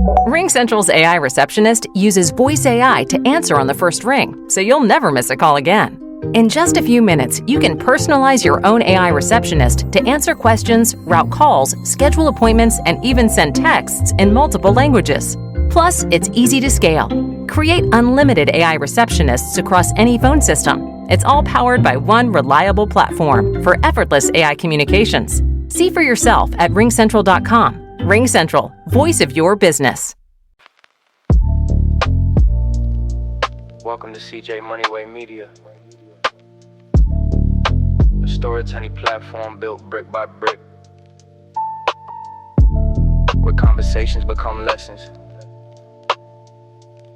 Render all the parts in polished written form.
RingCentral's AI receptionist uses voice AI to answer on the first ring, so you'll never miss a call again. In just a few minutes, you can personalize your own AI receptionist to answer questions, route calls, schedule appointments, and even send texts in multiple languages. Plus, it's easy to scale. Create unlimited AI receptionists across any phone system. It's all powered by one reliable platform for effortless AI communications. See for yourself at ringcentral.com. RingCentral, voice of your business. Welcome to CJ Moneyway Media, a storytelling platform built brick by brick, where conversations become lessons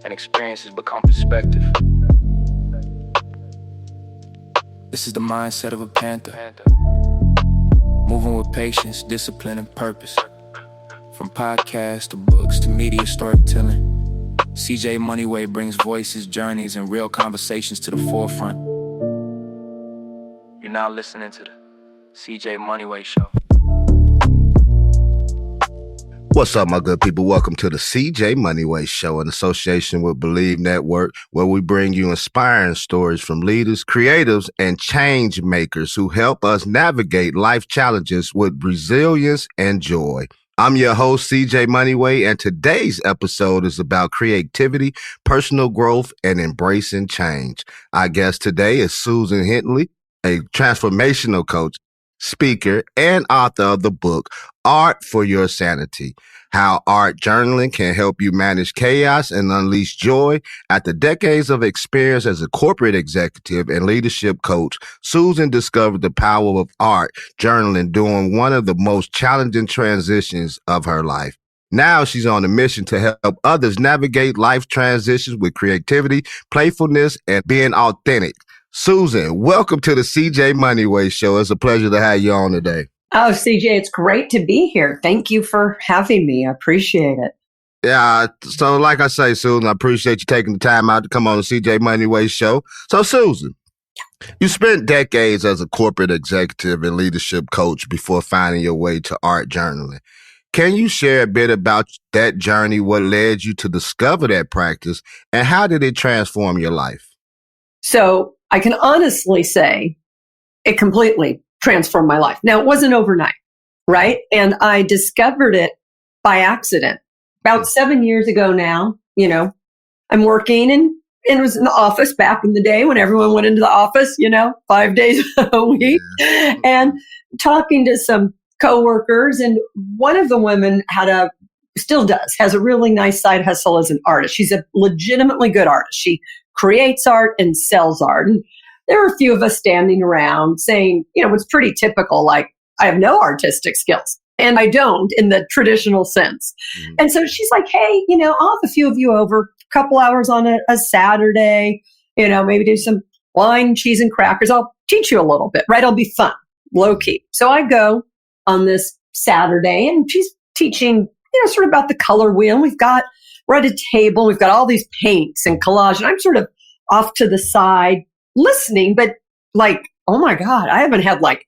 and experiences become perspective. This is the mindset of a panther, moving with patience, discipline, and purpose. From podcasts to books to media storytelling, CJ Moneyway brings voices, journeys, and real conversations to the forefront. You're now listening to the CJ Moneyway Show. What's up, my good people? Welcome to the CJ Moneyway Show in association with Believe Network, where we bring you inspiring stories from leaders, creatives, and change makers who help us navigate life challenges with resilience and joy. I'm your host, CJ Moneyway, and today's episode is about creativity, personal growth, and embracing change. Our guest today is Susan Hensley, a transformational coach, speaker, and author of the book, Art for Your Sanity, How Art Journaling Can Help You Manage Chaos and Unleash Joy. After decades of experience as a corporate executive and leadership coach, Susan discovered the power of art journaling during one of the most challenging transitions of her life. Now she's on a mission to help others navigate life transitions with creativity, playfulness, and being authentic. Susan, welcome to the CJ Moneyway Show. It's a pleasure to have you on today. Oh, CJ, it's great to be here. Thank you for having me. I appreciate it. Yeah, so like I say, Susan, I appreciate you taking the time out to come on the CJ Moneyway Show. So, Susan, you spent decades as a corporate executive and leadership coach before finding your way to art journaling. Can you share a bit about that journey, what led you to discover that practice, and how did it transform your life? So I can honestly say it completely transformed my life. Now, it wasn't overnight, right? And I discovered it by accident. About 7 years ago now, I'm working and it was in the office back in the day when everyone went into the office, 5 days a week, and talking to some coworkers. And one of the women has a really nice side hustle as an artist. She's a legitimately good artist. She creates art and sells art. And there were a few of us standing around saying, it's pretty typical, like, I have no artistic skills. And I don't in the traditional sense. Mm-hmm. And so she's like, hey, I'll have a few of you over a couple hours on a Saturday, maybe do some wine, cheese, and crackers. I'll teach you a little bit, right? It'll be fun, low key. So I go on this Saturday and she's teaching, sort of about the color wheel. We're at a table, we've got all these paints and collage, and I'm sort of off to the side listening, but like, oh my God, I haven't had like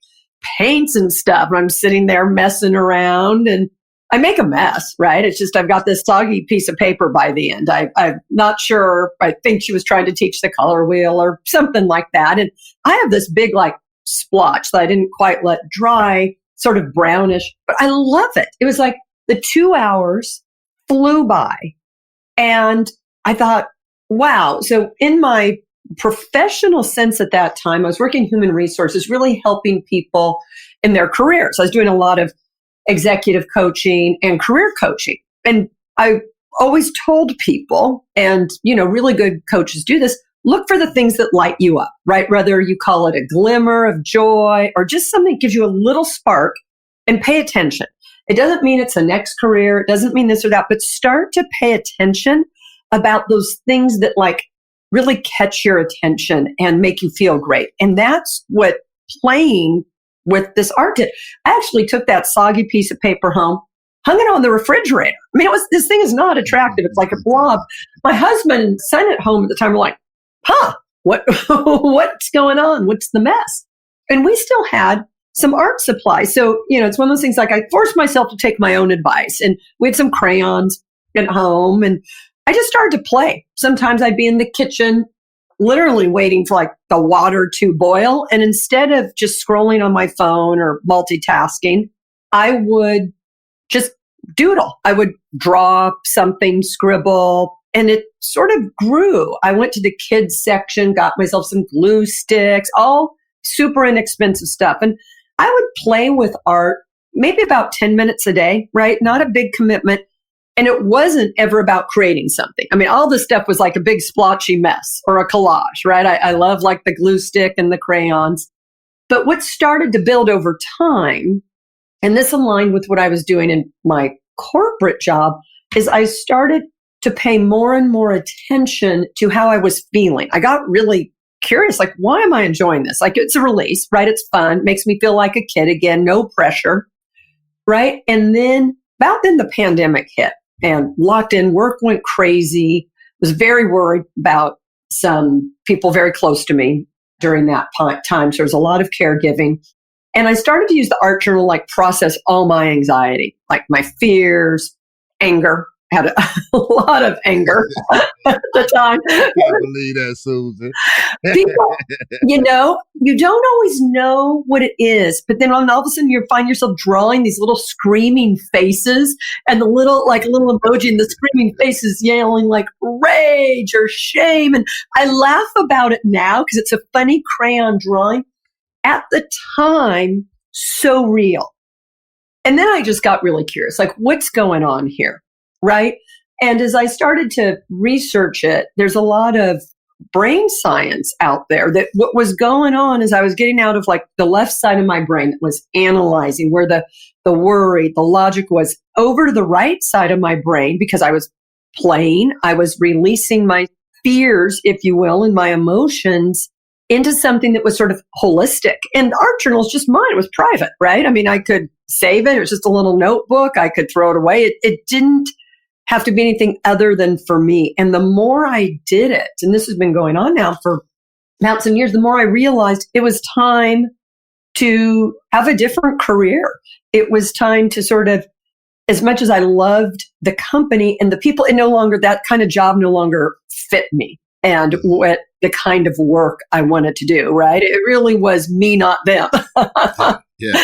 paints and stuff. I'm sitting there messing around and I make a mess, right? It's just, I've got this soggy piece of paper by the end. I'm not sure. I think she was trying to teach the color wheel or something like that. And I have this big like splotch that I didn't quite let dry, sort of brownish, but I love it. It was like the 2 hours flew by and I thought, wow. So in my professional sense at that time, I was working human resources, really helping people in their careers. I was doing a lot of executive coaching and career coaching. And I always told people, and, really good coaches do this, look for the things that light you up, right? Whether you call it a glimmer of joy or just something that gives you a little spark, and pay attention. It doesn't mean it's the next career. It doesn't mean this or that, but start to pay attention about those things that like really catch your attention and make you feel great. And that's what playing with this art did. I actually took that soggy piece of paper home, hung it on the refrigerator. I mean, this thing is not attractive. It's like a blob. My husband and son at home at the time were like, what's going on? What's the mess? And we still had some art supplies. So, it's one of those things like I forced myself to take my own advice. And we had some crayons. at home, and I just started to play. Sometimes I'd be in the kitchen, literally waiting for like the water to boil. And instead of just scrolling on my phone or multitasking, I would just doodle. I would draw something, scribble, and it sort of grew. I went to the kids section, got myself some glue sticks, all super inexpensive stuff. And I would play with art maybe about 10 minutes a day, right? Not a big commitment. And it wasn't ever about creating something. I mean, all this stuff was like a big splotchy mess or a collage, right? I love like the glue stick and the crayons. But what started to build over time, and this aligned with what I was doing in my corporate job, is I started to pay more and more attention to how I was feeling. I got really curious, like, why am I enjoying this? Like, it's a release, right? It's fun, makes me feel like a kid again, no pressure, right? And then about then the pandemic hit and locked in, work went crazy, was very worried about some people very close to me during that time. So there was a lot of caregiving. And I started to use the art journal, like process all my anxiety, like my fears, anger. Had a lot of anger at the time. I can't believe that, Susan. People, you don't always know what it is, but then all of a sudden you find yourself drawing these little screaming faces, and the little emoji and the screaming faces yelling like rage or shame. And I laugh about it now because it's a funny crayon drawing. At the time, so real. And then I just got really curious, like, what's going on here? Right. And as I started to research it, there's a lot of brain science out there that what was going on is I was getting out of like the left side of my brain that was analyzing where the worry, the logic was, over to the right side of my brain because I was playing. I was releasing my fears, if you will, and my emotions into something that was sort of holistic. And the art journal is just mine. It was private, right? I mean, I could save it. It was just a little notebook. I could throw it away. It didn't have to be anything other than for me. And the more I did it, and this has been going on now for about some years, the more I realized it was time to have a different career. It was time to sort of, as much as I loved the company and the people, that kind of job no longer fit me and what the kind of work I wanted to do, right? It really was me, not them. Yeah.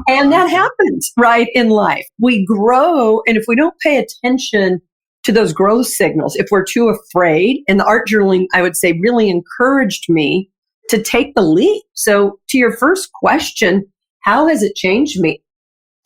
And that happens, right, in life. We grow, and if we don't pay attention to those growth signals, if we're too afraid, and the art journaling, I would say, really encouraged me to take the leap. So to your first question, how has it changed me?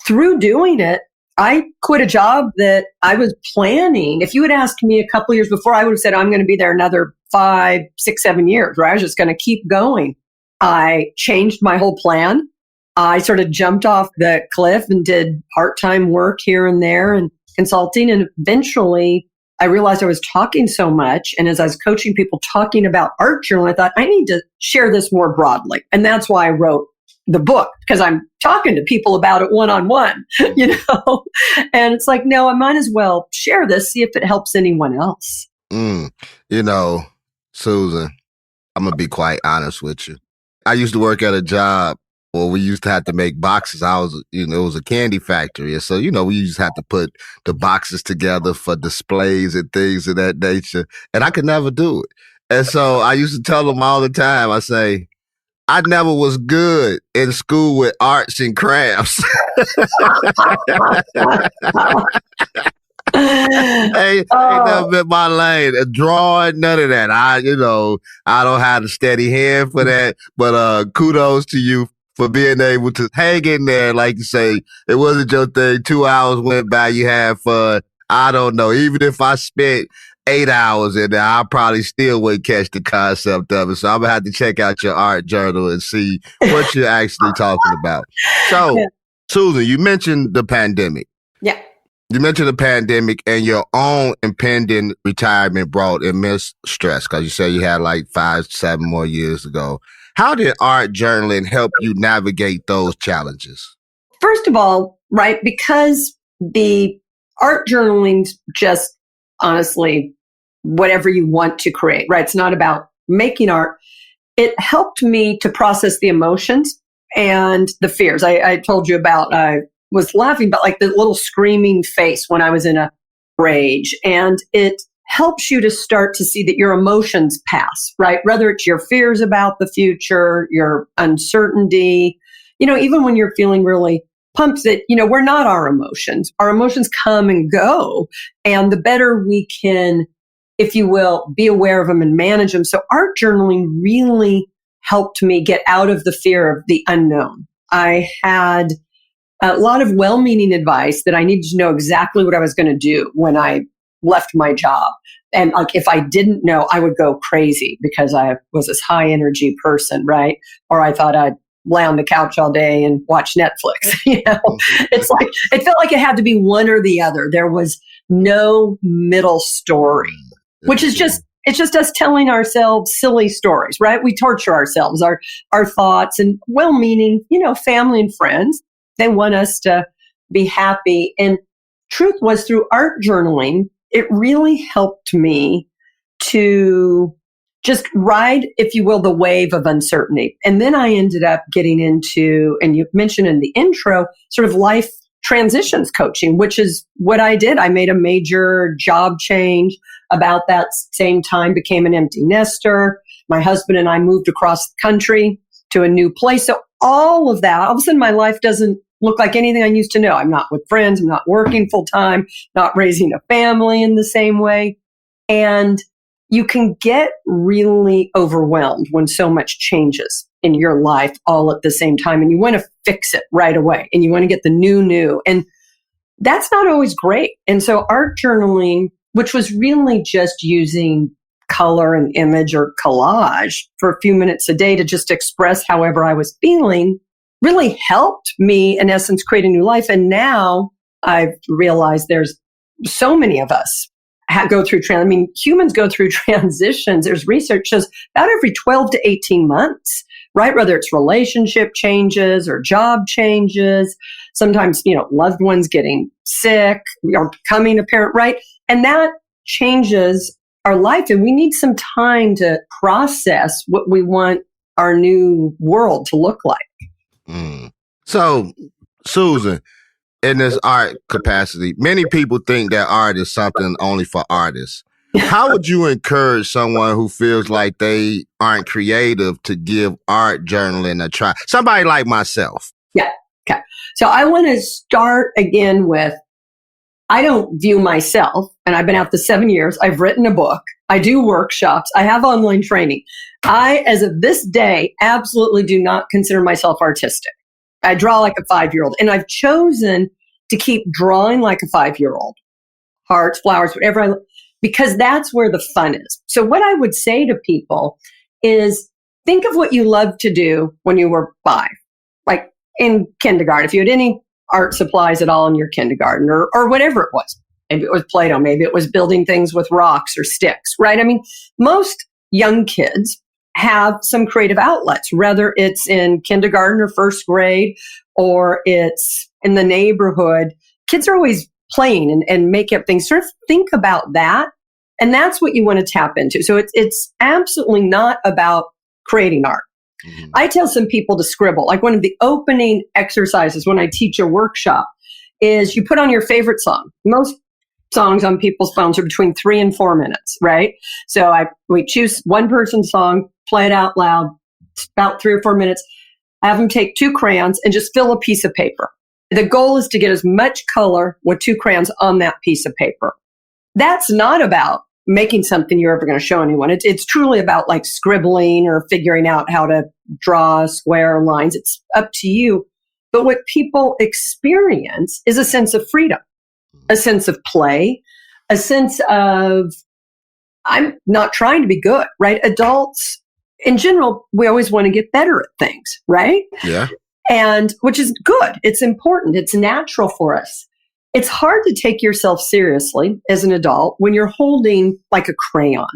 Through doing it, I quit a job that I was planning. If you had asked me a couple of years before, I would have said, I'm going to be there another 5, 6, 7 years, right? I was just going to keep going. I changed my whole plan. I sort of jumped off the cliff and did part-time work here and there and consulting. And eventually I realized I was talking so much. And as I was coaching people talking about art journal, I thought I need to share this more broadly. And that's why I wrote the book, because I'm talking to people about it one-on-one, and it's like, no, I might as well share this, see if it helps anyone else. Susan, I'm going to be quite honest with you. I used to work at a job where we used to have to make boxes. It was a candy factory. And so, we used to have to put the boxes together for displays and things of that nature. And I could never do it. And so I used to tell them all the time, I say, I never was good in school with arts and crafts. Ain't never been my lane. Drawing, none of that. I don't have a steady hand for that. But kudos to you for being able to hang in there. Like you say, it wasn't your thing. 2 hours went by, you had fun. I don't know. Even if I spent 8 hours in there, I probably still wouldn't catch the concept of it. So I'm going to have to check out your art journal and see what you're actually talking about. So, Susan, you mentioned the pandemic. Yeah. You mentioned the pandemic and your own impending retirement brought immense stress because you said you had like 5, 7 more years to go. How did art journaling help you navigate those challenges? First of all, right, because the art journaling's just honestly whatever you want to create, right? It's not about making art. It helped me to process the emotions and the fears. I told you about, I was laughing about like the little screaming face when I was in a rage, and it helps you to start to see that your emotions pass, right? Whether it's your fears about the future, your uncertainty, even when you're feeling really pumped that, we're not our emotions. Our emotions come and go. And the better we can, if you will, be aware of them and manage them. So art journaling really helped me get out of the fear of the unknown. I had a lot of well-meaning advice that I needed to know exactly what I was going to do when I left my job. And like, if I didn't know, I would go crazy because I was this high energy person, right? Or I thought I'd lay on the couch all day and watch Netflix. It's like, it felt like it had to be one or the other. There was no middle story, which is it's just us telling ourselves silly stories, right? We torture ourselves, our thoughts, and well-meaning, family and friends. They want us to be happy. And truth was, through art journaling, it really helped me to just ride, if you will, the wave of uncertainty. And then I ended up getting into, and you mentioned in the intro, sort of life transitions coaching, which is what I did. I made a major job change about that same time, became an empty nester. My husband and I moved across the country to a new place. So all of that, all of a sudden my life doesn't look like anything I used to know. I'm not with friends. I'm not working full time, not raising a family in the same way. And you can get really overwhelmed when so much changes in your life all at the same time. And you want to fix it right away. And you want to get the new. And that's not always great. And so art journaling, which was really just using color and image or collage for a few minutes a day to just express however I was feeling, really helped me, in essence, create a new life. And now I've realized there's so many of us go through humans go through transitions. There's research shows about every 12 to 18 months, right? Whether it's relationship changes or job changes, sometimes, loved ones getting sick or becoming a parent, right? And that changes our life. And we need some time to process what we want our new world to look like. So, Susan, in this art capacity, many people think that art is something only for artists. How would you encourage someone who feels like they aren't creative to give art journaling a try? Somebody like myself. Yeah. Okay. So I want to start again with, I don't view myself, and I've been out the 7 years, I've written a book, I do workshops, I have online training. I, as of this day, absolutely do not consider myself artistic. I draw like a 5-year-old, and I've chosen to keep drawing like a 5-year-old. Hearts, flowers, whatever, because that's where the fun is. So what I would say to people is, think of what you loved to do when you were 5, like in kindergarten. If you had any art supplies at all in your kindergarten or whatever it was. Maybe it was Play-Doh, maybe it was building things with rocks or sticks, right? I mean, most young kids have some creative outlets, whether it's in kindergarten or first grade, or it's in the neighborhood. Kids are always playing and making up things. Sort of think about that. And that's what you want to tap into. So it's absolutely not about creating art. Mm-hmm. I tell some people to scribble. Like one of the opening exercises when I teach a workshop is you put on your favorite song. Most songs on people's phones are between 3 and 4 minutes, right? So we choose one person's song, play it out loud, about 3 or 4 minutes, have them take 2 crayons and just fill a piece of paper. The goal is to get as much color with 2 crayons on that piece of paper. That's not about making something you're ever going to show anyone. It's truly about like scribbling or figuring out how to draw square lines. It's up to you. But what people experience is a sense of freedom, a sense of play, a sense of, I'm not trying to be good, right? Adults, in general, we always want to get better at things, right? Yeah. And which is good. It's important. It's natural for us. It's hard to take yourself seriously as an adult when you're holding like a crayon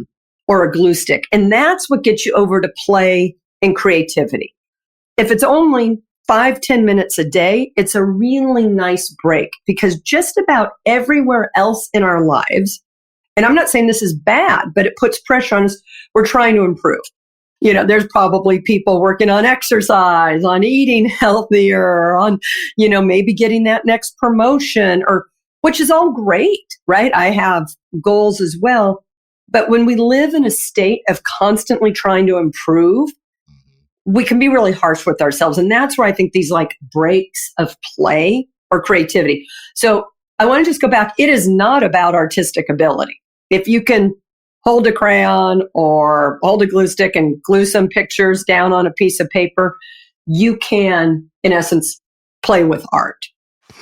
or a glue stick. And that's what gets you over to play and creativity. If it's only 5-10 minutes a day, it's a really nice break, because just about everywhere else in our lives, and I'm not saying this is bad, but it puts pressure on us, we're trying to improve. There's probably people working on exercise, on eating healthier, on, maybe getting that next promotion, or which is all great, right? I have goals as well. But when we live in a state of constantly trying to improve, we can be really harsh with ourselves. And that's where I think these like breaks of play or creativity. So I want to just go back. It is not about artistic ability. If you can hold a crayon or hold a glue stick and glue some pictures down on a piece of paper, you can, in essence, play with art.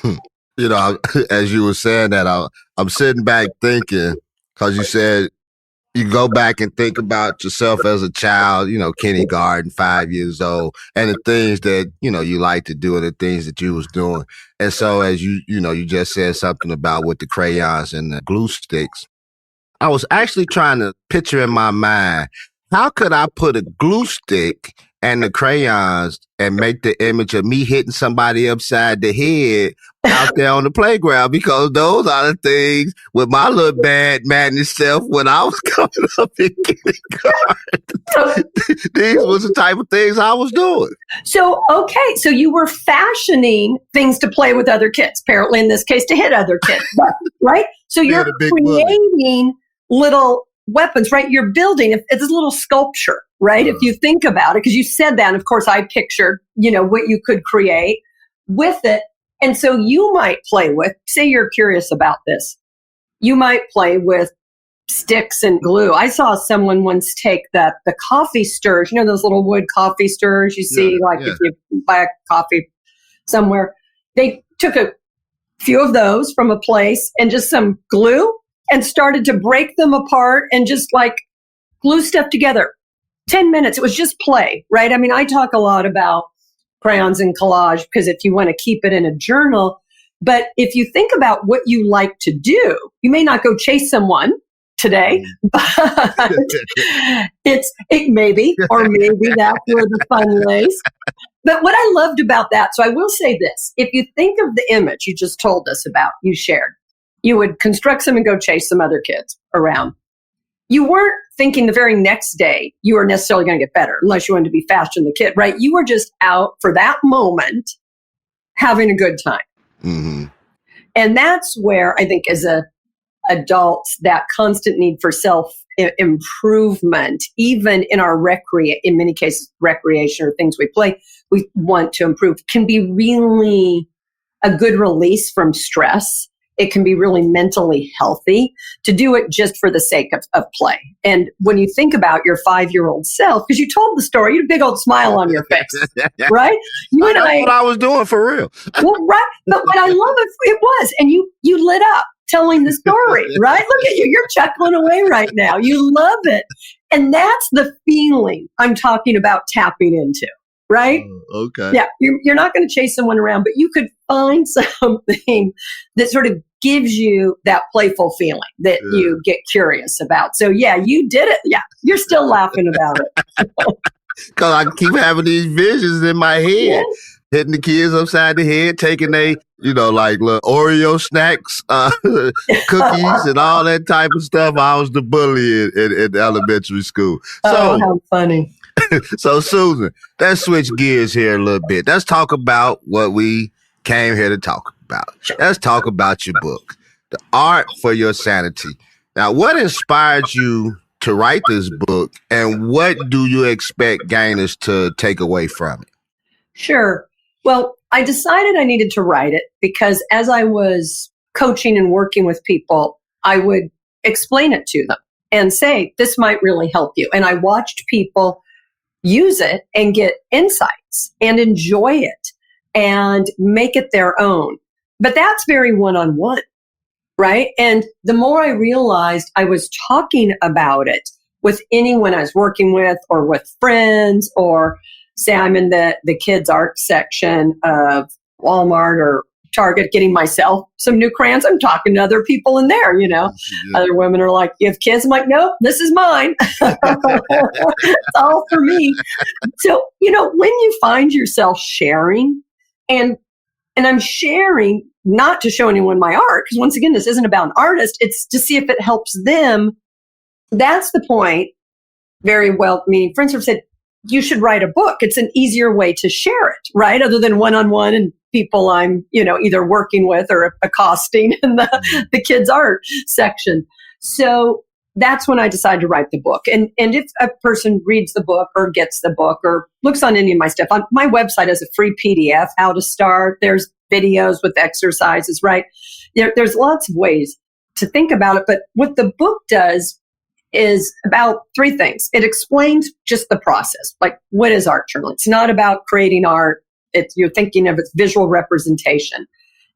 You know, as you were saying that, I'm sitting back thinking, because you said you go back and think about yourself as a child, kindergarten, 5 years old, and the things that, you like to do and the things that you was doing. And so as you just said something about with the crayons and the glue sticks, I was actually trying to picture in my mind, how could I put a glue stick and the crayons and make the image of me hitting somebody upside the head out there on the playground? Because those are the things with my little bad madness self when I was coming up in kindergarten. These was the type of things I was doing. So you were fashioning things to play with other kids, apparently in this case to hit other kids, right? So you're creating little weapons, right? You're building, it's a little sculpture, right? If you think about it, because you said that, and of course I pictured, what you could create with it. And so you might play with, say you're curious about this, you might play with sticks and glue. I saw someone once take the coffee stirrers, those little wood coffee stirrers you see, if you buy a coffee somewhere. They took a few of those from a place and just some glue and started to break them apart and just like glue stuff together. 10 minutes. It was just play, right? I mean, I talk a lot about crayons and collage because if you want to keep it in a journal, but if you think about what you like to do, you may not go chase someone today, but it maybe that's where the fun lays. But what I loved about that, so I will say this, if you think of the image you just told us about, you shared, you would construct some and go chase some other kids around. You weren't thinking the very next day you were necessarily going to get better unless you wanted to be faster than the kid, right? You were just out for that moment having a good time. Mm-hmm. And that's where I think as adults, that constant need for self-improvement, even in our in many cases, recreation or things we play, we want to improve, can be really a good release from stress. It can be really mentally healthy to do it just for the sake of play. And when you think about your 5-year-old self, because you told the story, you had a big old smile on your face, right? That's what I was doing for real. Well, right. But what I love it was, and you lit up telling the story, right? Look at you. You're chuckling away right now. You love it. And that's the feeling I'm talking about tapping into, right? Okay. Yeah. You're not going to chase someone around, but you could find something that sort of gives you that playful feeling that you get curious about. So yeah, you did it. Yeah. You're still laughing about it. Because I keep having these visions in my head. Yeah. Hitting the kids upside the head, taking like little Oreo snacks, cookies, and all that type of stuff. I was the bully in elementary school. So, how funny. So, Susan, let's switch gears here a little bit. Let's talk about what we came here to talk about. Let's talk about your book, The Art for Your Sanity. Now, what inspired you to write this book, and what do you expect gainers to take away from it? Sure. Well, I decided I needed to write it because as I was coaching and working with people, I would explain it to them and say, this might really help you. And I watched people use it and get insights and enjoy it and make it their own. But that's very one-on-one, right? And the more I realized I was talking about it with anyone I was working with or with friends, or say I'm in the kids' art section of Walmart or Target getting myself some new crayons, I'm talking to other people in there, Other women are like, you have kids? I'm like, nope, this is mine. It's all for me. So, when you find yourself sharing, and I'm sharing not to show anyone my art, because once again, this isn't about an artist, it's to see if it helps them. That's the point. Very well meaning friends have said, you should write a book. It's an easier way to share it, right? Other than one-on-one and people I'm, either working with or accosting in the kids' art section. So that's when I decided to write the book. And if a person reads the book or gets the book or looks on any of my stuff, on my website has a free PDF, how to start. There's videos with exercises, right? There's lots of ways to think about it. But what the book does is about three things. It explains just the process. Like, what is art journal? It's not about creating art. You're thinking of its visual representation.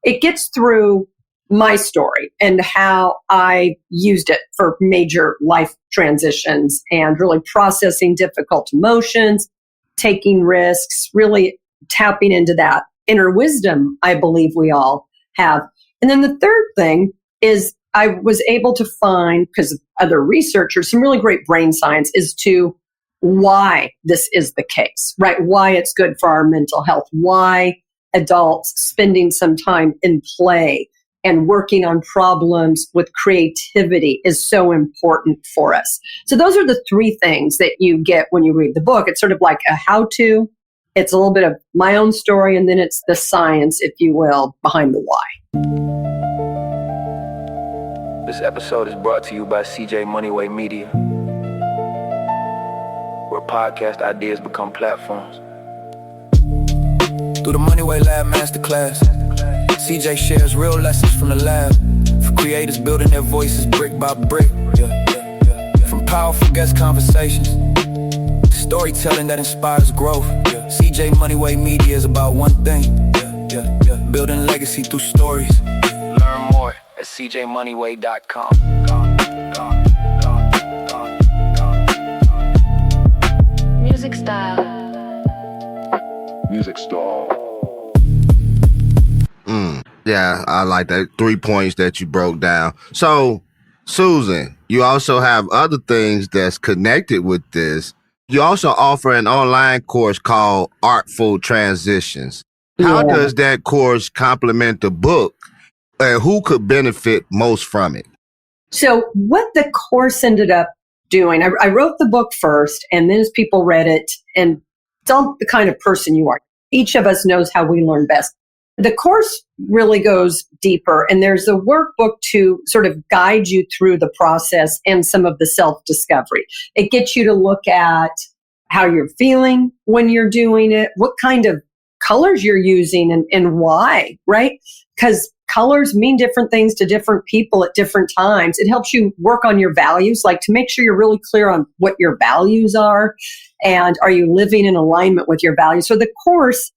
It gets through my story and how I used it for major life transitions and really processing difficult emotions, taking risks, really tapping into that inner wisdom I believe we all have. And then the third thing is I was able to find, because of other researchers, some really great brain science as to why this is the case, right? Why it's good for our mental health, why adults spending some time in play and working on problems with creativity is so important for us. So those are the three things that you get when you read the book. It's sort of like a how-to. It's a little bit of my own story, and then it's the science, if you will, behind the why. This episode is brought to you by CJ Moneyway Media, where podcast ideas become platforms. Through the Moneyway Lab Masterclass, CJ shares real lessons from the lab for creators building their voices brick by brick. From powerful guest conversations to storytelling that inspires growth. CJ Moneyway Media is about one thing, building legacy through stories. Learn more at cjmoneyway.com. Music style. Yeah, I like that. 3 points that you broke down. So, Susan, you also have other things that's connected with this. You also offer an online course called Artful Transitions. How does that course complement the book, and who could benefit most from it? So what the course ended up doing, I wrote the book first, and then as people read it, and it's all the kind of person you are. Each of us knows how we learn best. The course really goes deeper, and there's a workbook to sort of guide you through the process and some of the self-discovery. It gets you to look at how you're feeling when you're doing it, what kind of colors you're using and why, right? Because colors mean different things to different people at different times. It helps you work on your values, like to make sure you're really clear on what your values are and are you living in alignment with your values. So the course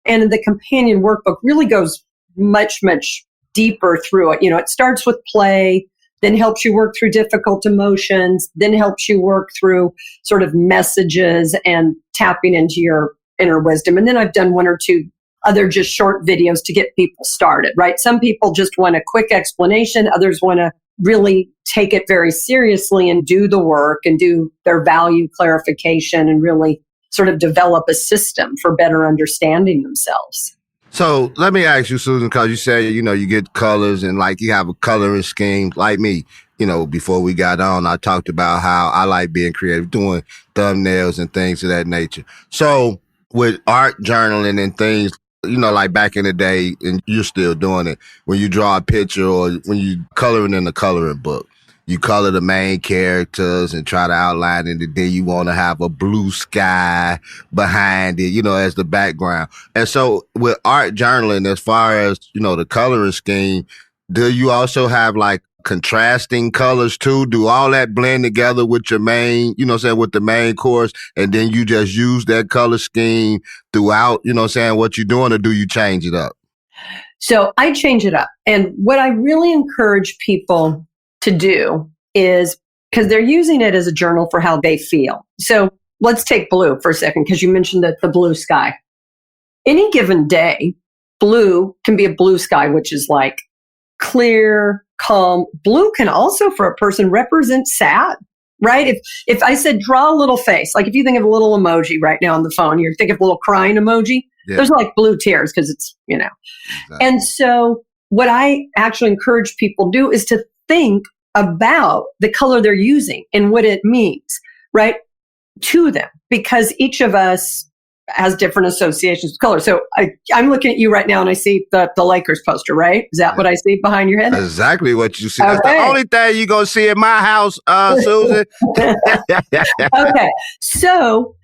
and the companion workbook really goes much, much deeper through it. It starts with play, then helps you work through difficult emotions, then helps you work through sort of messages and tapping into your inner wisdom. And then I've done one or two other just short videos to get people started, right? Some people just want a quick explanation. Others want to really take it very seriously and do the work and do their value clarification and really sort of develop a system for better understanding themselves. So let me ask you, Susan, because you said, you get colors and like you have a coloring scheme like me. Before we got on, I talked about how I like being creative, doing thumbnails and things of that nature. So with art journaling and things, like back in the day, and you're still doing it, when you draw a picture or when you coloring in a coloring book, you color the main characters and try to outline it, and then you want to have a blue sky behind it, as the background. And so with art journaling, as far as, the coloring scheme, do you also have like contrasting colors too? Do all that blend together with your main, with the main course, and then you just use that color scheme throughout, what you're doing, or do you change it up? So I change it up. And what I really encourage people to do is, because they're using it as a journal for how they feel. So let's take blue for a second, because you mentioned the blue sky. Any given day, blue can be a blue sky, which is like clear, calm. Blue can also, for a person, represent sad, right? If I said draw a little face, like if you think of a little emoji right now on the phone, you're thinking of a little crying emoji. Yeah. Those are like blue tears because it's, Exactly. And so what I actually encourage people to do is to think about the color they're using and what it means, right, to them. Because each of us has different associations with color. So I'm looking at you right now and I see the Lakers poster, right? Is that what I see behind your head? That's exactly what you see. Okay. That's the only thing you're going to see in my house, Susan. Okay. So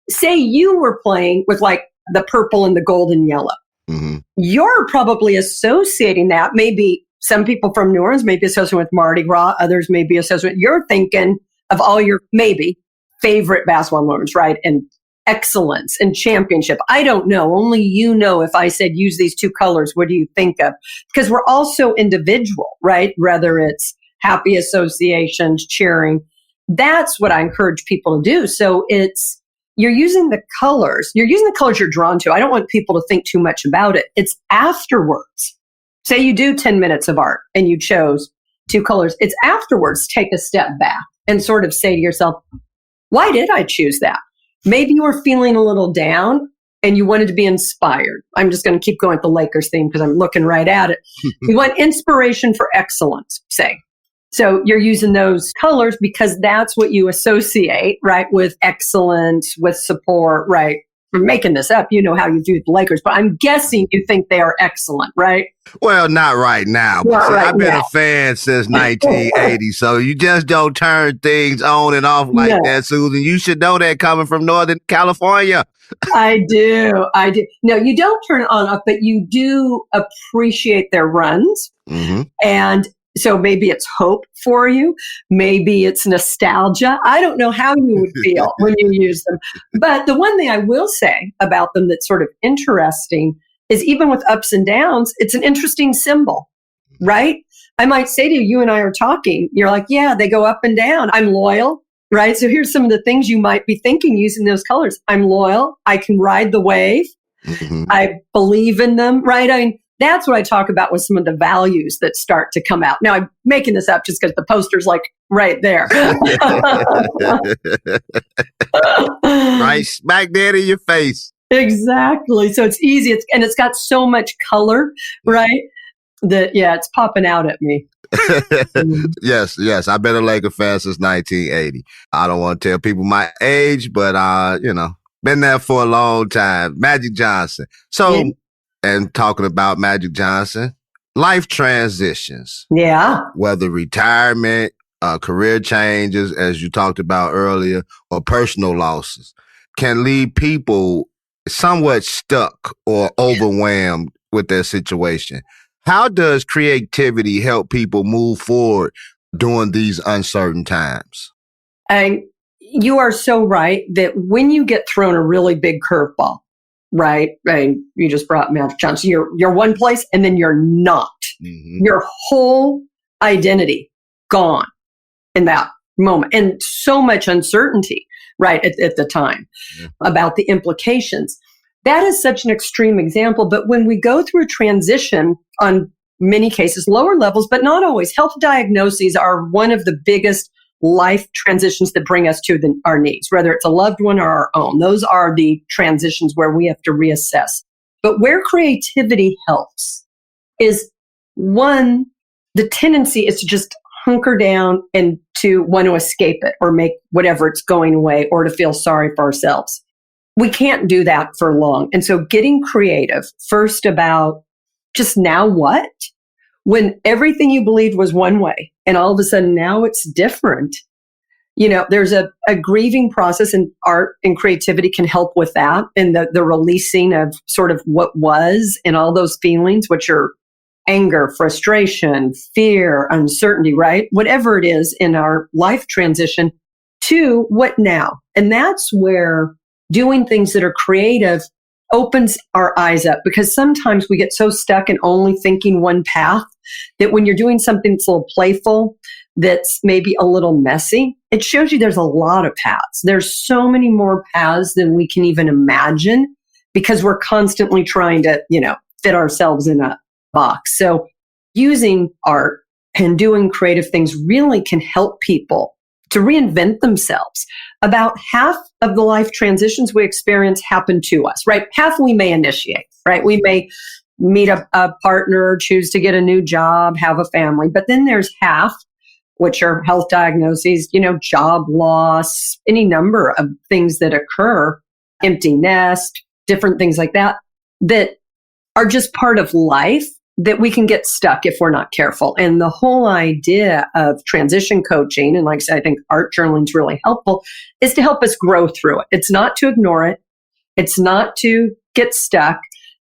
say you were playing with like the purple and the gold and yellow. Mm-hmm. You're probably associating that. Maybe some people from New Orleans may be associating with Mardi Gras. Others may be associating. You're thinking of all your maybe favorite basketball moments, right? And excellence and championship. I don't know. Only you know. If I said use these two colors, what do you think of? Because we're all so individual, right? Whether it's happy associations, cheering. That's what I encourage people to do. So you're using the colors. You're using the colors you're drawn to. I don't want people to think too much about it. It's afterwards. Say you do 10 minutes of art and you chose two colors. It's afterwards. Take a step back and sort of say to yourself, why did I choose that? Maybe you were feeling a little down and you wanted to be inspired. I'm just going to keep going with the Lakers theme because I'm looking right at it. You want inspiration for excellence, say. So you're using those colors because that's what you associate, right, with excellence, with support, right? I'm making this up. You know how you do with the Lakers, but I'm guessing you think they are excellent, right? Well, not right now. But see, I've been a fan since 1980, so you just don't turn things on and off like that, Susan. You should know that coming from Northern California. I do. No, you don't turn it on off, but you do appreciate their runs. Mm-hmm. And so maybe it's hope for you. Maybe it's nostalgia. I don't know how you would feel when you use them. But the one thing I will say about them that's sort of interesting is even with ups and downs, it's an interesting symbol, right? I might say to you, you and I are talking, you're like, yeah, they go up and down. I'm loyal, right? So here's some of the things you might be thinking using those colors. I'm loyal. I can ride the wave. Mm-hmm. I believe in them, right? I mean, that's what I talk about with some of the values that start to come out. Now, I'm making this up just because the poster's like right there. Right smack there in your face. Exactly. So it's easy. It's got so much color, right? That, it's popping out at me. Yes. I've been a Laker fan since 1980. I don't want to tell people my age, but, been there for a long time. Magic Johnson. So, and talking about Magic Johnson, life transitions. Yeah. Whether retirement, career changes, as you talked about earlier, or personal losses can leave people somewhat stuck or overwhelmed with their situation. How does creativity help people move forward during these uncertain times? And you are so right that when you get thrown a really big curveball, right? And you just brought Magic Johnson. You're one place and then you're not. Mm-hmm. Your whole identity gone in that moment. And so much uncertainty, right, at the time about the implications. That is such an extreme example. But when we go through a transition on many cases, lower levels, but not always, health diagnoses are one of the biggest life transitions that bring us to our knees, whether it's a loved one or our own. Those are the transitions where we have to reassess. But where creativity helps is one, the tendency is to just hunker down and to want to escape it or make whatever it's going away or to feel sorry for ourselves. We can't do that for long. And so getting creative first about just now what? When everything you believed was one way and all of a sudden now it's different. There's a grieving process, and art and creativity can help with that, and the releasing of sort of what was and all those feelings, which are anger, frustration, fear, uncertainty, right? Whatever it is in our life transition to what now. And that's where doing things that are creative opens our eyes up, because sometimes we get so stuck in only thinking one path that when you're doing something that's a little playful, that's maybe a little messy, it shows you there's a lot of paths. There's so many more paths than we can even imagine because we're constantly trying to, fit ourselves in a box. So using art and doing creative things really can help people to reinvent themselves. About half of the life transitions we experience happen to us, right? Half we may initiate, right? We may meet a partner, choose to get a new job, have a family. But then there's half, which are health diagnoses, job loss, any number of things that occur. empty nest, different things like that, that are just part of life that we can get stuck if we're not careful. And the whole idea of transition coaching, and like I said, I think art journaling is really helpful, is to help us grow through it. It's not to ignore it. It's not to get stuck.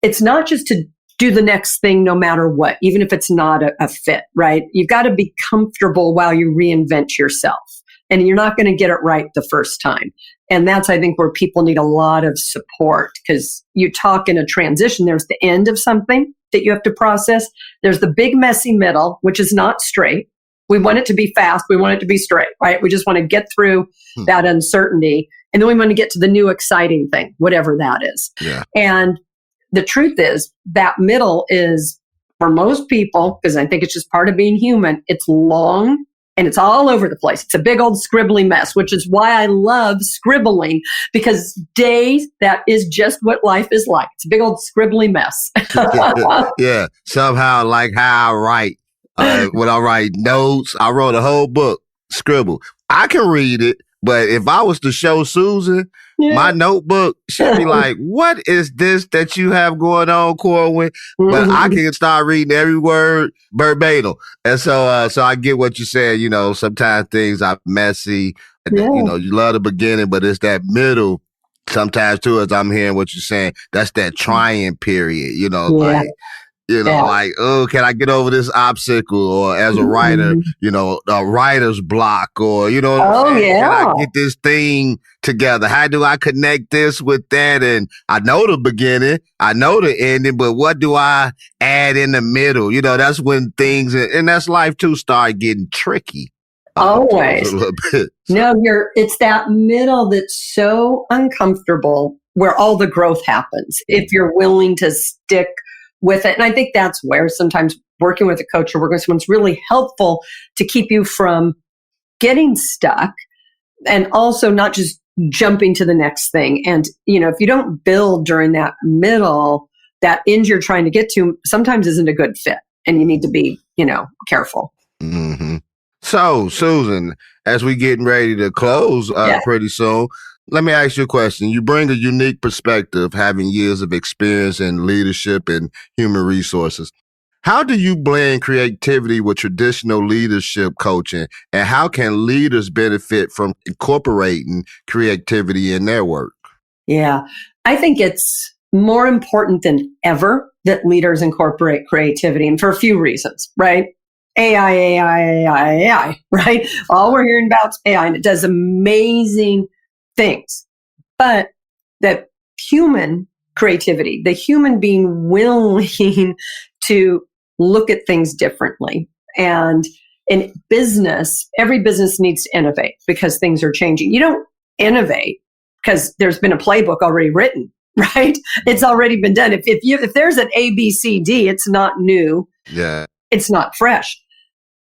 It's not just to do the next thing no matter what, even if it's not a fit, right? You've got to be comfortable while you reinvent yourself. And you're not going to get it right the first time. And that's, I think, where people need a lot of support, because you talk in a transition, there's the end of something that you have to process. There's the big messy middle, which is not straight. We want it to be fast. We want it to be straight, right? We just want to get through that uncertainty. And then we want to get to the new exciting thing, whatever that is. Yeah. And the truth is that middle is, for most people, because I think it's just part of being human, it's long and it's all over the place. It's a big old scribbly mess, which is why I love scribbling, because days, that is just what life is like. It's a big old scribbly mess. Yeah. Somehow, like how I write, when I write notes, I wrote a whole book, scribble. I can read it, but if I was to show Susan my notebook, she'd be like, what is this that you have going on, Corwin? But I can start reading every word verbatim. And so I get what you said. You know, sometimes things are messy. You know, you love the beginning, but it's that middle. Sometimes too, as I'm hearing what you're saying, that's that trying period, you know, like, like, oh, can I get over this obstacle? Or as a writer, you know, a writer's block, or, you know, can I get this thing together? How do I connect this with that? And I know the beginning, I know the ending, but what do I add in the middle? You know, that's when things, and that's life too, start getting tricky. Always. A little bit. No, it's that middle that's so uncomfortable where all the growth happens if you're willing to stick with it. And I think that's where sometimes working with a coach or working with someone's really helpful to keep you from getting stuck, and also not just jumping to the next thing. And, you know, if you don't build during that middle, that end you're trying to get to sometimes isn't a good fit, and you need to be, you know, careful. Mm-hmm. So, Susan, as we getting ready to close pretty soon, let me ask you a question. You bring a unique perspective, having years of experience in leadership and human resources. How do you blend creativity with traditional leadership coaching, and how can leaders benefit from incorporating creativity in their work? Yeah, I think it's more important than ever that leaders incorporate creativity, and for a few reasons, right? AI, right? All we're hearing about is AI, and it does amazing things. But that human creativity, the human being willing to look at things differently. And in business, every business needs to innovate because things are changing. You don't innovate because there's been a playbook already written, right? It's already been done. If there's an A, B, C, D, it's not new. Yeah. It's not fresh.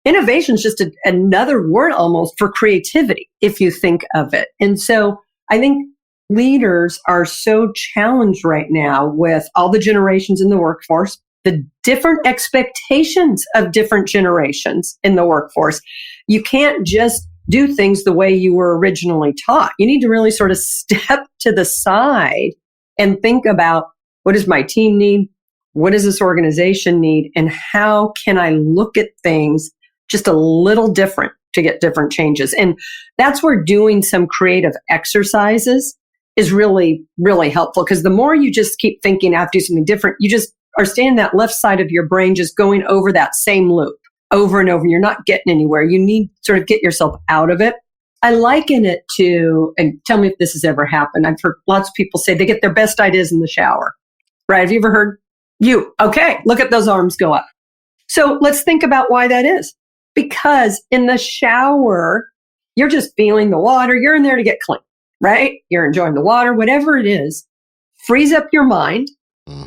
Innovation is just another word almost for creativity, if you think of it. And so I think leaders are so challenged right now with all the generations in the workforce, the different expectations of different generations in the workforce. You can't just do things the way you were originally taught. You need to really sort of step to the side and think about, what does my team need? What does this organization need? And how can I look at things just a little different to get different changes? And that's where doing some creative exercises is really, really helpful. Because the more you just keep thinking, I have to do something different, you just are staying in that left side of your brain, just going over that same loop over and over. And you're not getting anywhere. You need to sort of get yourself out of it. I liken it to, and tell me if this has ever happened, I've heard lots of people say they get their best ideas in the shower, right? Have you ever heard? Okay, look at those arms go up. So let's think about why that is. Because in the shower, you're just feeling the water. You're in there to get clean, right? You're enjoying the water, whatever it is. Frees up your mind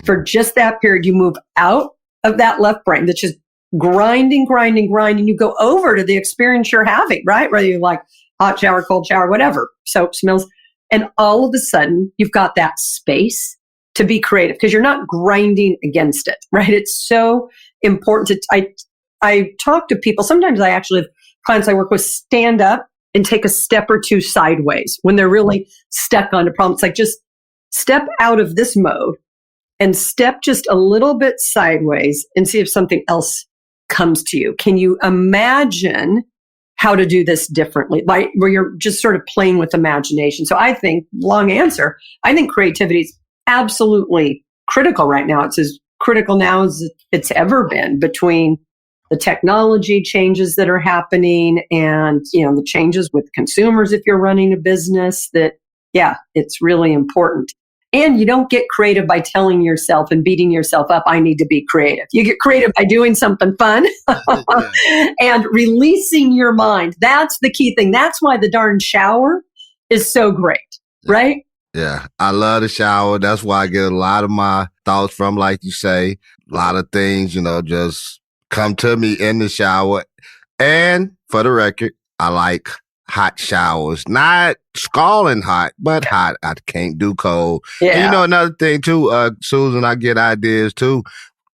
for just that period. You move out of that left brain that's just grinding. You go over to the experience you're having, right? Whether you like hot shower, cold shower, whatever, soap, smells. And all of a sudden, you've got that space to be creative because you're not grinding against it, right? It's so important I talk to people. Sometimes I actually have clients I work with stand up and take a step or two sideways when they're really stuck on a problem. It's like, just step out of this mode and step just a little bit sideways and see if something else comes to you. Can you imagine how to do this differently? Like where you're just sort of playing with imagination. So I think, long answer, I think creativity is absolutely critical right now. It's as critical now as it's ever been between the technology changes that are happening and, the changes with consumers if you're running a business that, it's really important. And you don't get creative by telling yourself and beating yourself up, I need to be creative. You get creative by doing something fun and releasing your mind. That's the key thing. That's why the darn shower is so great, right? Yeah, I love the shower. That's why I get a lot of my thoughts from, like you say, a lot of things, just come to me in the shower. And for the record, I like hot showers, not scalding hot, but hot. I can't do cold. Yeah. And another thing too, Susan, I get ideas too,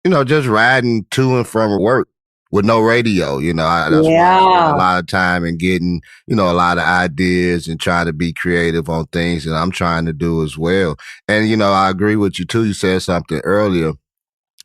just riding to and from work with no radio, that's why I spend a lot of time and getting, a lot of ideas and trying to be creative on things that I'm trying to do as well. And, I agree with you too. You said something earlier.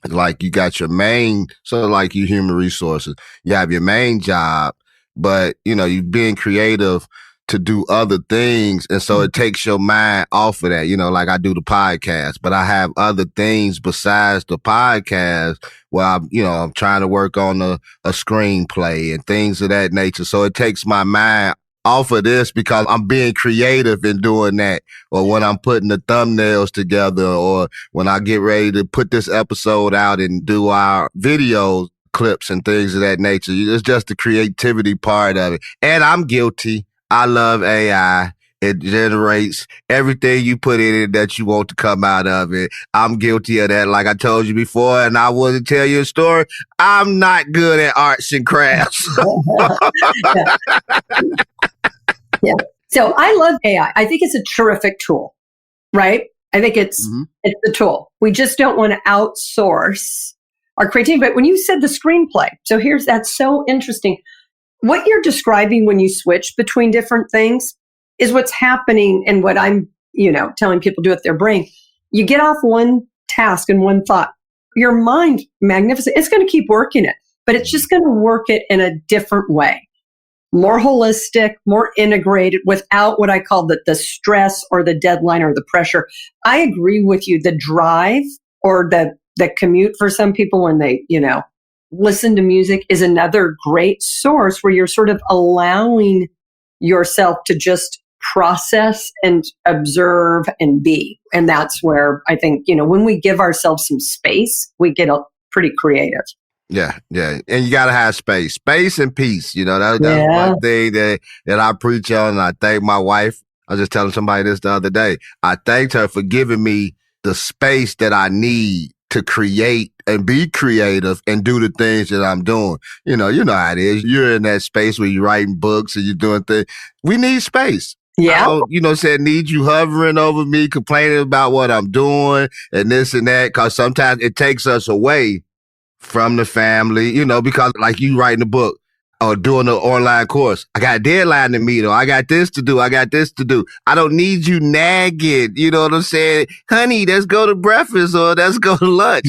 Like you got your main, so like you human resources, you have your main job, but you being creative to do other things. And so it takes your mind off of that, like I do the podcast, but I have other things besides the podcast where I'm trying to work on a screenplay and things of that nature. So it takes my mind off of this because I'm being creative in doing that, or when I'm putting the thumbnails together, or when I get ready to put this episode out and do our video clips and things of that nature. It's just the creativity part of it. And I'm guilty. I love AI. It generates everything you put in it that you want to come out of it. I'm guilty of that. Like I told you before, and I want to tell you a story. I'm not good at arts and crafts. Yeah. So I love AI. I think it's a terrific tool, right? I think it's the tool. We just don't want to outsource our creativity. But when you said the screenplay, so that's so interesting. What you're describing when you switch between different things is what's happening and what I'm, telling people to do with their brain. You get off one task and one thought. Your mind, magnificent. It's going to keep working it, but it's just going to work it in a different way. More holistic, more integrated, without what I call the stress or the deadline or the pressure. I agree with you. The drive or the commute for some people when they, listen to music is another great source where you're sort of allowing yourself to just process and observe and be. And that's where I think, when we give ourselves some space, we get pretty creative. Yeah. And you got to have space and peace. That's one thing that I preach on. And I thank my wife. I was just telling somebody this the other day. I thanked her for giving me the space that I need to create and be creative and do the things that I'm doing. You know how it is. You're in that space where you're writing books and you're doing things. We need space. Yeah. Need you hovering over me, complaining about what I'm doing and this and that. Cause sometimes it takes us away from the family, because like you writing a book or doing an online course, I got a deadline to meet, or I got this to do. I don't need you nagging. You know what I'm saying? Honey, let's go to breakfast or let's go to lunch.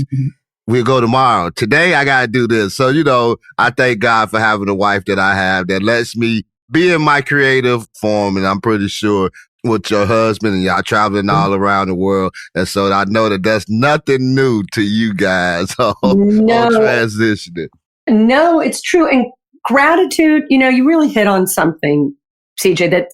We'll go tomorrow. Today, I got to do this. So, I thank God for having a wife that I have that lets me be in my creative form. And I'm pretty sure with your husband and y'all traveling all around the world. And so I know that that's nothing new to you guys on transitioning. No, it's true. And gratitude, you really hit on something, CJ, that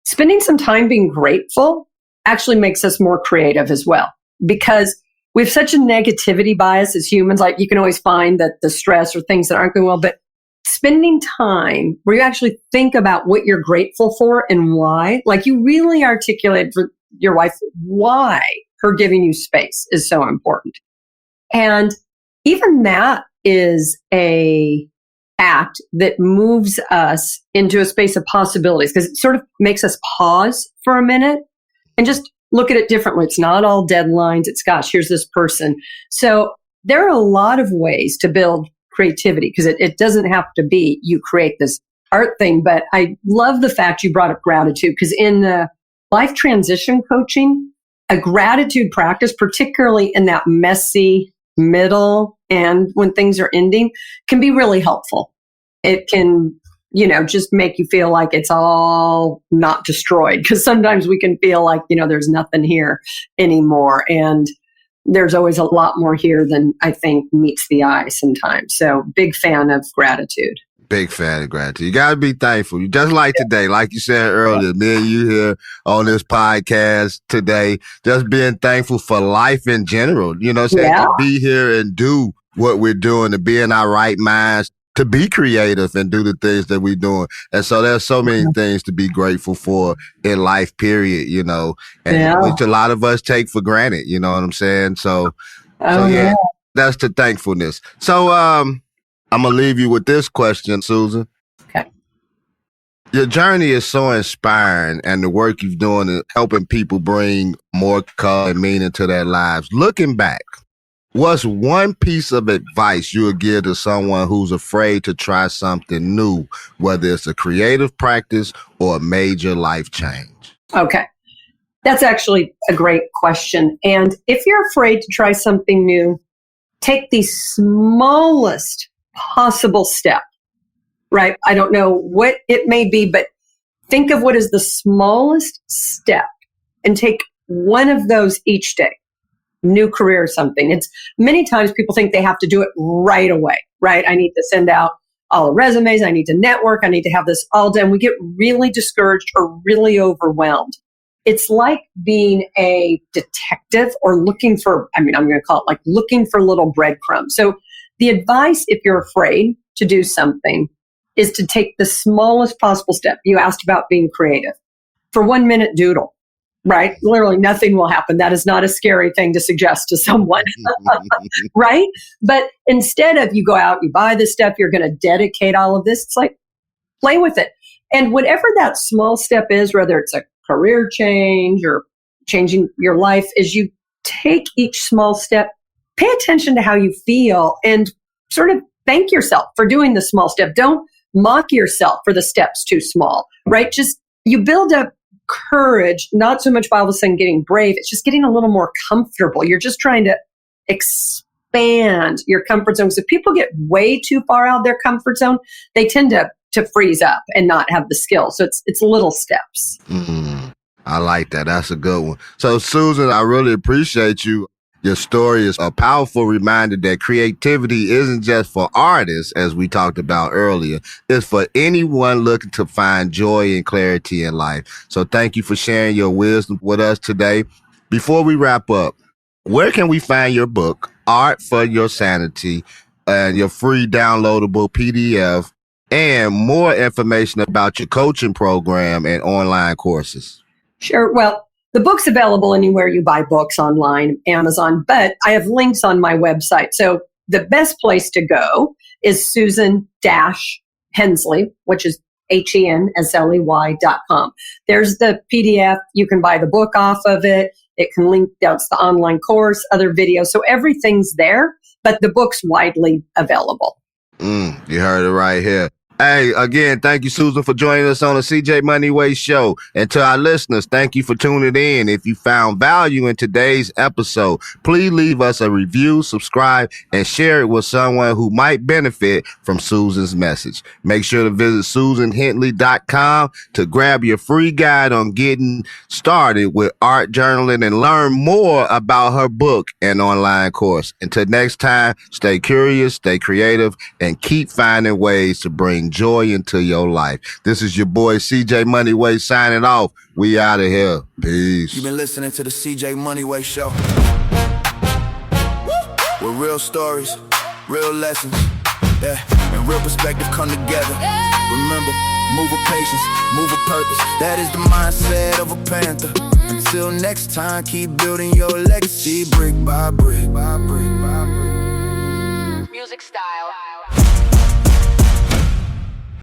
spending some time being grateful actually makes us more creative as well. Because we have such a negativity bias as humans. Like you can always find that the stress or things that aren't going well, but spending time where you actually think about what you're grateful for and why, like you really articulate for your wife why her giving you space is so important. And even that is a act that moves us into a space of possibilities because it sort of makes us pause for a minute and just look at it differently. It's not all deadlines. It's, gosh, here's this person. So there are a lot of ways to build creativity because it doesn't have to be you create this art thing. But I love the fact you brought up gratitude because in the life transition coaching, a gratitude practice, particularly in that messy middle and when things are ending, can be really helpful. It can, just make you feel like it's all not destroyed, because sometimes we can feel like, there's nothing here anymore. And there's always a lot more here than I think meets the eye sometimes. So big fan of gratitude. Big fan of gratitude. You got to be thankful. Just like today, like you said earlier, me and you here on this podcast today, just being thankful for life in general. To be here and do what we're doing, to be in our right minds, to be creative and do the things that we're doing. And so there's so many things to be grateful for in life, period, which a lot of us take for granted, you know what I'm saying? So that's the thankfulness. So, I'm going to leave you with this question, Susan. Okay. Your journey is so inspiring, and the work you're doing is helping people bring more color and meaning to their lives. Looking back, what's one piece of advice you would give to someone who's afraid to try something new, whether it's a creative practice or a major life change? Okay. That's actually a great question. And if you're afraid to try something new, take the smallest possible step, right? I don't know what it may be, but think of what is the smallest step and take one of those each day. New career or something. It's many times people think they have to do it right away, right? I need to send out all the resumes. I need to network. I need to have this all done. We get really discouraged or really overwhelmed. It's like being a detective or looking for, I'm going to call it like looking for little breadcrumbs. So the advice, if you're afraid to do something, is to take the smallest possible step. You asked about being creative. For 1 minute, doodle, right? Literally nothing will happen. That is not a scary thing to suggest to someone, right? But instead of you go out, you buy this stuff, you're going to dedicate all of this, it's like, play with it. And whatever that small step is, whether it's a career change or changing your life, is you take each small step, pay attention to how you feel and sort of thank yourself for doing the small step. Don't mock yourself for the steps too small, right? Just you build up courage, not so much by all of a sudden getting brave. It's just getting a little more comfortable. You're just trying to expand your comfort zone. So if people get way too far out of their comfort zone, they tend to freeze up and not have the skill. So it's little steps. I like that. That's a good one. So Susan, I really appreciate you. Your story is a powerful reminder that creativity isn't just for artists, as we talked about earlier. It's for anyone looking to find joy and clarity in life. So thank you for sharing your wisdom with us today. Before we wrap up, where can we find your book, Art for Your Sanity, and your free downloadable PDF, and more information about your coaching program and online courses? Sure. Well, the book's available anywhere you buy books online, Amazon, but I have links on my website. So the best place to go is Susan-Hensley, which is HENSLEY.com. There's the PDF. You can buy the book off of it. It can link, that's the online course, other videos. So everything's there, but the book's widely available. You heard it right here. Hey, again, thank you, Susan, for joining us on the CJ Moneyway Show. And to our listeners, thank you for tuning in. If you found value in today's episode, please leave us a review, subscribe, and share it with someone who might benefit from Susan's message. Make sure to visit SusanHentley.com to grab your free guide on getting started with art journaling and learn more about her book and online course. Until next time, stay curious, stay creative, and keep finding ways to bring joy into your life. This is your boy CJ Moneyway signing off. We out of here. Peace. You've been listening to the CJ Moneyway Show. Where real stories, real lessons, and real perspective come together. Remember, move with patience, move with purpose. That is the mindset of a panther. Until next time, keep building your legacy brick by brick by brick by brick. Music style.